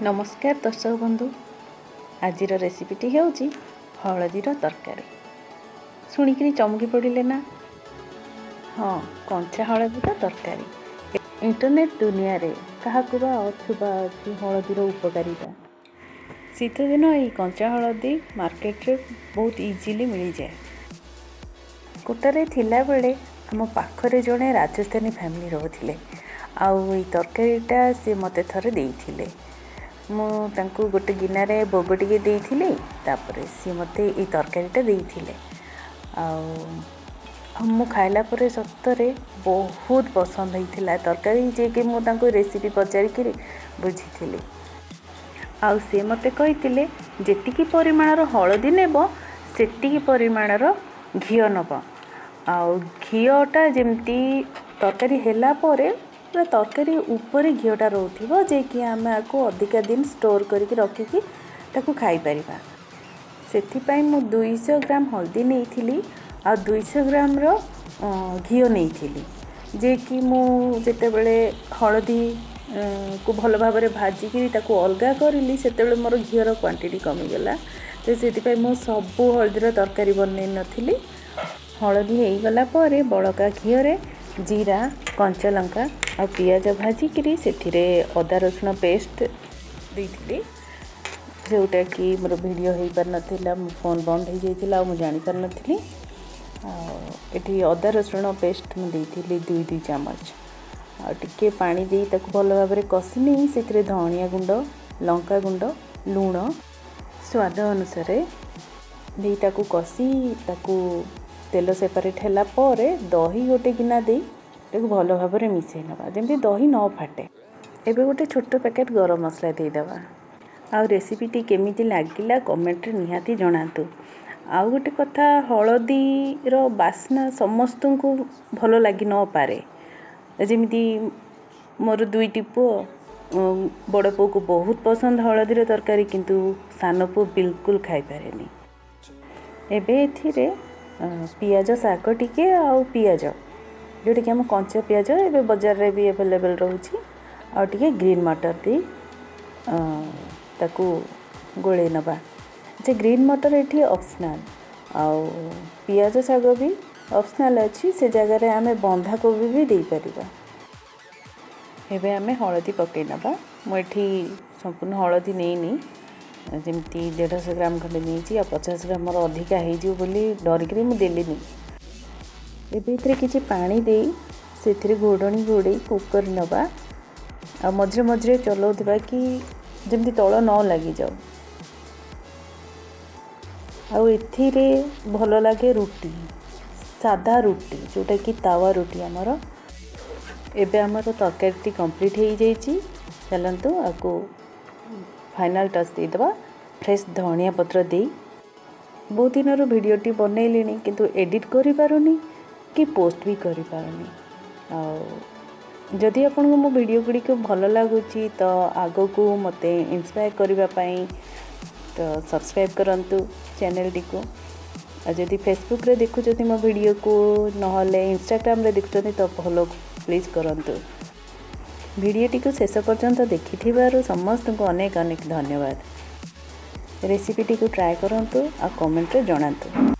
नमस्कार दर्शक बंधु। आज रेसिपीटी ହେଉଛି हलदीर तरकारी। शुणिकी चमकी पड़े ना। हाँ, कंचा हलदीर तरकारी। इंटरनेट दुनिया रे क्या अछुबा अच्छी हलदीर उपकारिता। शीत दिन ये कंचा हलदी मार्केट रे बहुत इजिली मिल जाए। कोटारे थिला बेले आम पाखरे जड़े राजस्थानी फैमिली रोते आई तरकारीटा सी मते थरे देइथिले। मुझे गोटे गिनार भोग टे देपर सी मत ये तरकारीटा देते मु खाइला पर सतरे बहुत पसंद होता तरकारी जे कि मुझे रेसिपी पचारिक बुझी आउ सी मते कही जी परिमाणर हलदी नेब से परिमाणर घी नब आउ घीटा जमती तरकारी हैला परे पूरा तरकारी ऊपर घीटा रोथिबो जे कि आम आपको अधिका दिन स्टोर करके रखिकी ताकू खाई परिबा। सेथिपाई मु 200 ग्राम हल्दी नहीं आ 200 ग्राम रो घी नहीं जे कि मु जेते बेले हलदी को भल भाव में भाजिकी ताकू अलगा करली सेते मोर घीर क्वांटिटी कमीगला। तो से मु सबू हलदीर तरकारी बनई नथिली। हलदी हो गला पर बड़का घीरे जीरा कंचा लंका आ पियाज भाजिकी से अदा रसुण पेस्ट देती जोटा कि मोर वीडियो हो पार नाला मो फोन बंद हो जाता मुझे जापर नी। ये अदा रसुण पेस्ट मुझे 2 चामच टिके पानी दे ताकू भल भाव में कषिनी से धनिया गुंड लंका गुंड लुण स्वाद अनुसार दे ताकू कषि ताकू तेल सेपरेट हैला पर दही गोटे गिना दे भल भाव में मिसई नवा जमी दही न फाटे। एबे गोटे छोट पैकेट गरम मसला देदेवा। आउ रेसिपीटी केमिति लागिला कमेंट निहाती जणातु। आउ गोटे कथा हलदीर बास्ना समस्त को भल लगी न पारे। जमीती मोर 2टी पुओ बड़ पु को बहुत पसंद हलदीर तरकारी किंतु सान पु बिल्कुल खाई पारेनी। एबे एथिरे पियाज शाग टिके आउ पियाज जोटा कि आम कंचा पियाज ए बजार रे भी अवेलेबल रोची आ टिके ग्रीन मटर दे ताकू गोले नबा। जे ग्रीन मटर एठी ऑप्शनल आउ पियाज शाग भी ऑप्शनल अच्छी से जगह रे आमे बंधा कोबी भी दे परिबा। एबे आमे हलदी पकई नबा। मु एठी संपूर्ण हलदी नेनी जमती 150 ग्राम खंडे नहीं 50 ग्राम मोर अधिका हो डरिक मुदेली। एबे किसी पानी दे से घोड़नी घोड़े कुकर नबा आ मझे मझे चलाउवा कि जमती तल न लगी जाओ। आउ एथिरे भल लगे रुटी सादा रुटी जोटा कि तावा रुटी आमर। एबे आमर तरकारी कंप्लीट हो जाइए। चलतु आपको फाइनल टच देदेवा फ्रेश धनिया पत्र दे। बहुत दिन वीडियोटी बनैली किंतु एडिट करि पारुनी कि पोस्ट भी करि पारुनी। जदि आपन को मो वीडियो गुड़िक भल लगुच तो आगो को मते इंस्पायर करबा पई तो सब्सक्राइब करंतु चैनल टी को। जदि फेसबुक रे देखुछथि मो वीडियो को नहले इंस्टाग्राम रे देखुछथि तो फॉलो प्लीज करंतु। वीडियोटी को शेष पर्यंत देखि समस्त को अनेक अनेक धन्यवाद। रेसिपीटी को ट्राए करंतु आ कमेंट रे जणातु।